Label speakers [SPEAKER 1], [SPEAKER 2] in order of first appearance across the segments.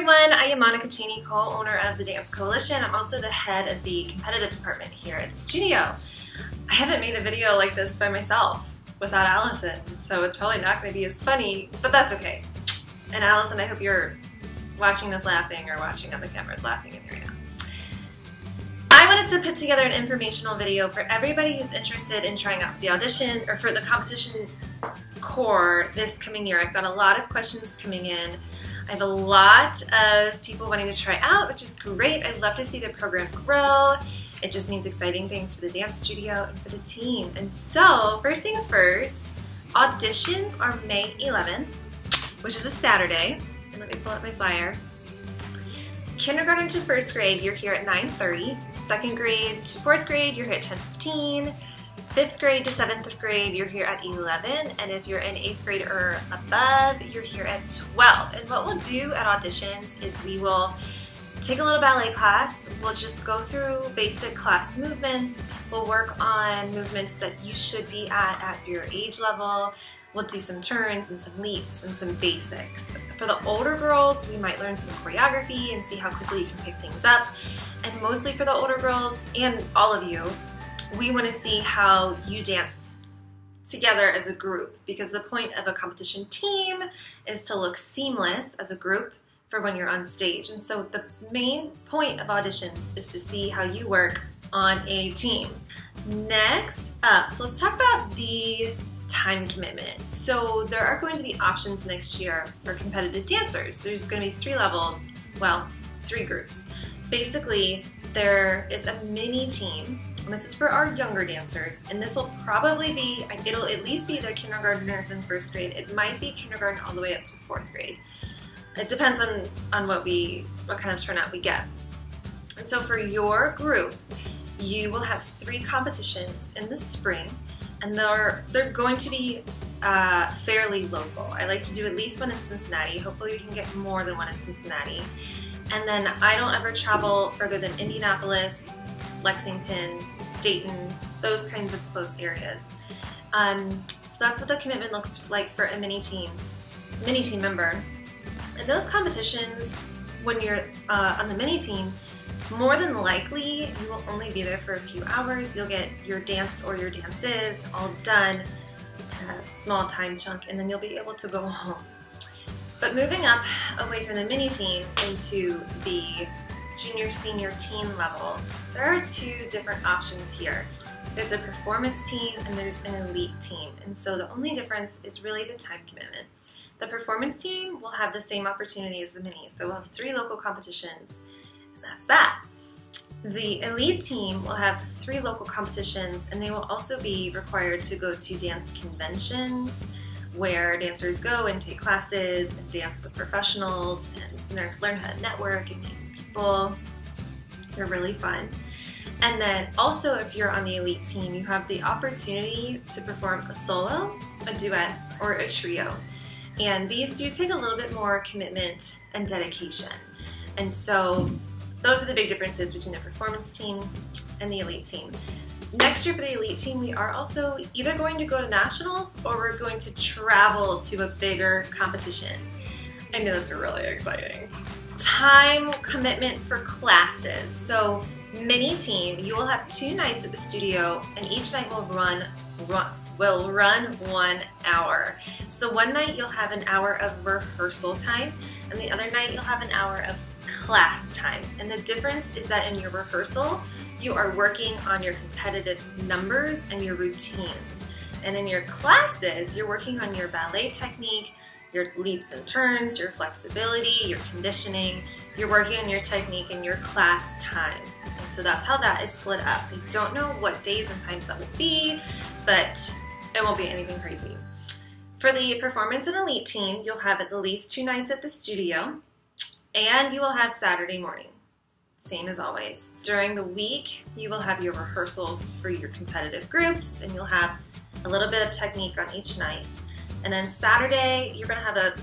[SPEAKER 1] everyone, I am Monica Cheney, co-owner of the Dance Coalition. I'm also the head of the competitive department here at the studio. I haven't made a video like this by myself without Allison, so it's probably not going to be as funny, but that's okay. And Allison, I hope you're watching this laughing or watching on the cameras laughing in here now. I wanted to put together an informational video for everybody who's interested in trying out for the audition or for the competition core this coming year. I've got a lot of questions coming in. I have a lot of people wanting to try out, which is great. I'd love to see the program grow. It just means exciting things for the dance studio and for the team. And so, first things first, auditions are May 11th, which is a Saturday. And let me pull up my flyer. Kindergarten to first grade, you're here at 9:30. Second grade to fourth grade, you're here at 10:15. Fifth grade to seventh grade, you're here at 11, and if you're in 8th grade or above, you're here at 12. And what we'll do at auditions is we will take a little ballet class. We'll just go through basic class movements. We'll work on movements that you should be at your age level. We'll do some turns and some leaps and some basics. For the older girls, we might learn some choreography and see how quickly you can pick things up. And mostly for the older girls and all of you, we want to see how you dance together as a group, because the point of a competition team is to look seamless as a group for when you're on stage. And so the main point of auditions is to see how you work on a team. Next up, so let's talk about the time commitment. So there are going to be options next year for competitive dancers. There's going to be 3 levels, well, 3 groups. Basically, there is a mini team. And this is for our younger dancers, and this will probably be, it'll at least be their kindergartners in first grade. It might be kindergarten all the way up to 4th grade. It depends on what kind of turnout we get. And so for your group, you will have 3 competitions in the spring, and they're going to be fairly local. I like to do at least one in Cincinnati. Hopefully we can get more than one in Cincinnati. And then I don't ever travel further than Indianapolis, Lexington, Dayton, those kinds of close areas. So that's what the commitment looks like for a mini team member. And those competitions, when you're on the mini team, more than likely you will only be there for a few hours. You'll get your dance or your dances all done in a small time chunk, and then you'll be able to go home. But moving up away from the mini team into the junior, senior, teen level, there are 2 different options here. There's a performance team and there's an elite team. And so the only difference is really the time commitment. The performance team will have the same opportunity as the minis. They will have 3 local competitions, and that's that. The elite team will have 3 local competitions, and they will also be required to go to dance conventions where dancers go and take classes and dance with professionals and learn how to network and meet people. They're really fun. And then also, if you're on the elite team, you have the opportunity to perform a solo, a duet, or a trio. And these do take a little bit more commitment and dedication. And so those are the big differences between the performance team and the elite team. Next year for the elite team, we are also either going to go to nationals or we're going to travel to a bigger competition. I know that's really exciting. Time commitment for classes. So mini team, you will have 2 nights at the studio, and each night will run 1 hour. So one night you'll have an hour of rehearsal time, and the other night you'll have an hour of class time. And the difference is that in your rehearsal, you are working on your competitive numbers and your routines. And in your classes, you're working on your ballet technique, your leaps and turns, your flexibility, your conditioning. You're working on your technique in your class time. And so that's how that is split up. I don't know what days and times that will be, but it won't be anything crazy. For the performance and elite team, you'll have at least 2 nights at the studio, and you will have Saturday morning. Same as always. During the week, you will have your rehearsals for your competitive groups, and you'll have a little bit of technique on each night. And then Saturday, you're going to have a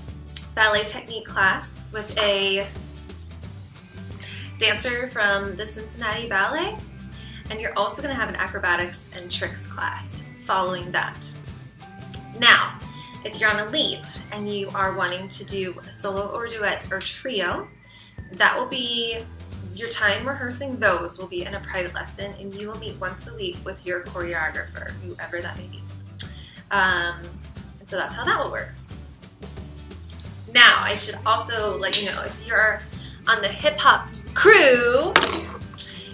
[SPEAKER 1] ballet technique class with a dancer from the Cincinnati Ballet, and you're also going to have an acrobatics and tricks class following that. Now, If you're on Elite and you are wanting to do a solo or duet or trio, that will be, your time rehearsing those will be in a private lesson, and you will meet once a week with your choreographer, whoever that may be. And so that's how that will work. Now, I should also let you know, if you're on the hip hop crew,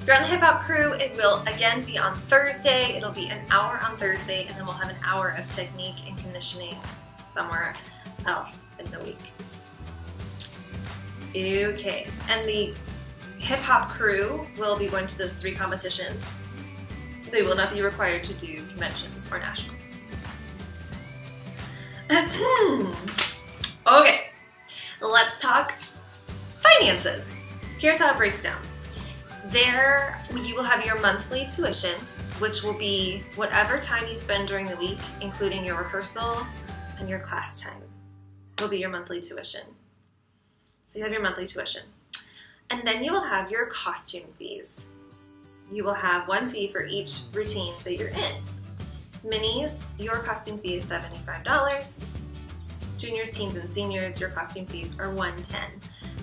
[SPEAKER 1] it will again be on Thursday. It'll be an hour on Thursday, and then we'll have an hour of technique and conditioning somewhere else in the week. Okay, and the hip hop crew will be going to those 3 competitions. They will not be required to do conventions or nationals. Okay, let's talk finances. Here's how it breaks down. There, you will have your monthly tuition, which will be whatever time you spend during the week, including your rehearsal and your class time, will be your monthly tuition. So you have your monthly tuition. And then you will have your costume fees. You will have one fee for each routine that you're in. Minis, your costume fee is $75. Juniors, teens, and seniors, your costume fees are $110.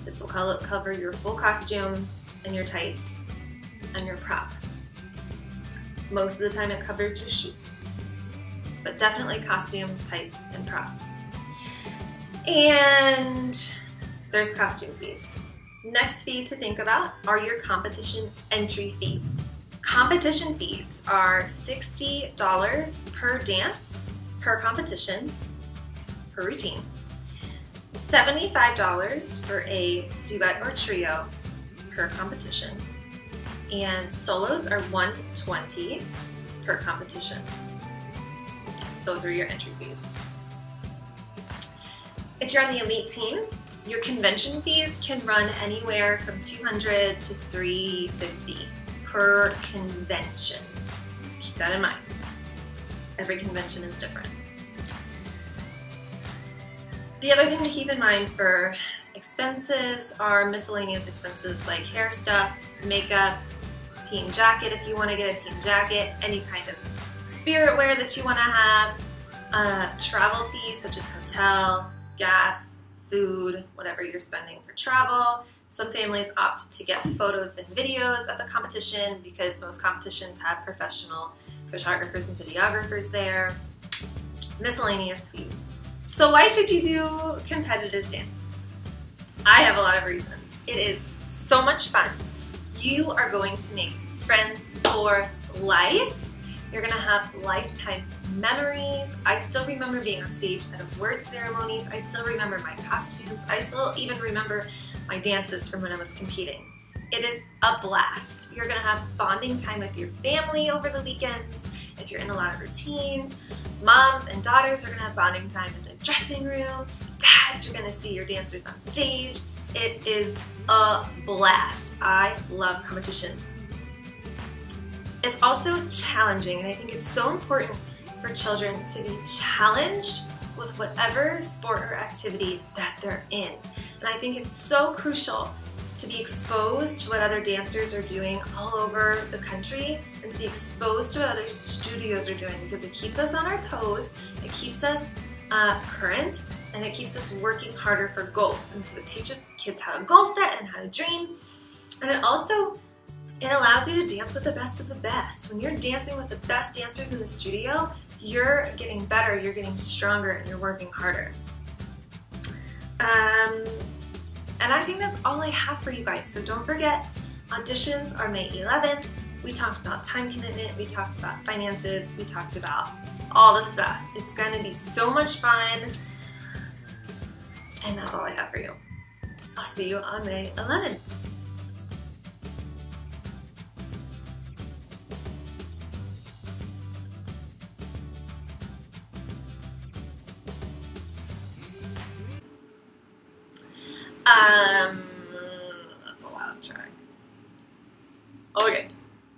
[SPEAKER 1] This will cover your full costume and your tights and your prop. Most of the time it covers your shoes, but definitely costume, tights, and prop. And there's costume fees. Next fee to think about are your competition entry fees. Competition fees are $60 per dance, per competition, per routine. $75 for a duet or trio per competition. And solos are $120 per competition. Those are your entry fees. If you're on the Elite team, your convention fees can run anywhere from $200 to $350 per convention. Keep that in mind. Every convention is different. The other thing to keep in mind for expenses are miscellaneous expenses like hair stuff, makeup, team jacket if you want to get a team jacket, any kind of spirit wear that you want to have, travel fees such as hotel, gas, food, whatever you're spending for travel. Some families opt to get photos and videos at the competition because most competitions have professional photographers and videographers there. Miscellaneous fees. So why should you do competitive dance? I have a lot of reasons. It is so much fun. You are going to make friends for life. You're gonna have lifetime memories. I still remember being on stage at award ceremonies. I still remember my costumes. I still even remember my dances from when I was competing. It is a blast. You're gonna have bonding time with your family over the weekends. If you're in a lot of routines, moms and daughters are gonna have bonding time in the dressing room. Dads, you're gonna see your dancers on stage. It is a blast. I love competition. It's also challenging, and I think it's so important for children to be challenged with whatever sport or activity that they're in. And I think it's so crucial to be exposed to what other dancers are doing all over the country and to be exposed to what other studios are doing, because it keeps us on our toes, it keeps us current, and it keeps us working harder for goals. And so it teaches kids how to goal set and how to dream. And it allows you to dance with the best of the best. When you're dancing with the best dancers in the studio, you're getting better, you're getting stronger, and you're working harder. And I think that's all I have for you guys. So don't forget, auditions are May 11th. We talked about time commitment, we talked about finances, we talked about all the stuff. It's gonna be so much fun. And that's all I have for you. I'll see you on May 11th.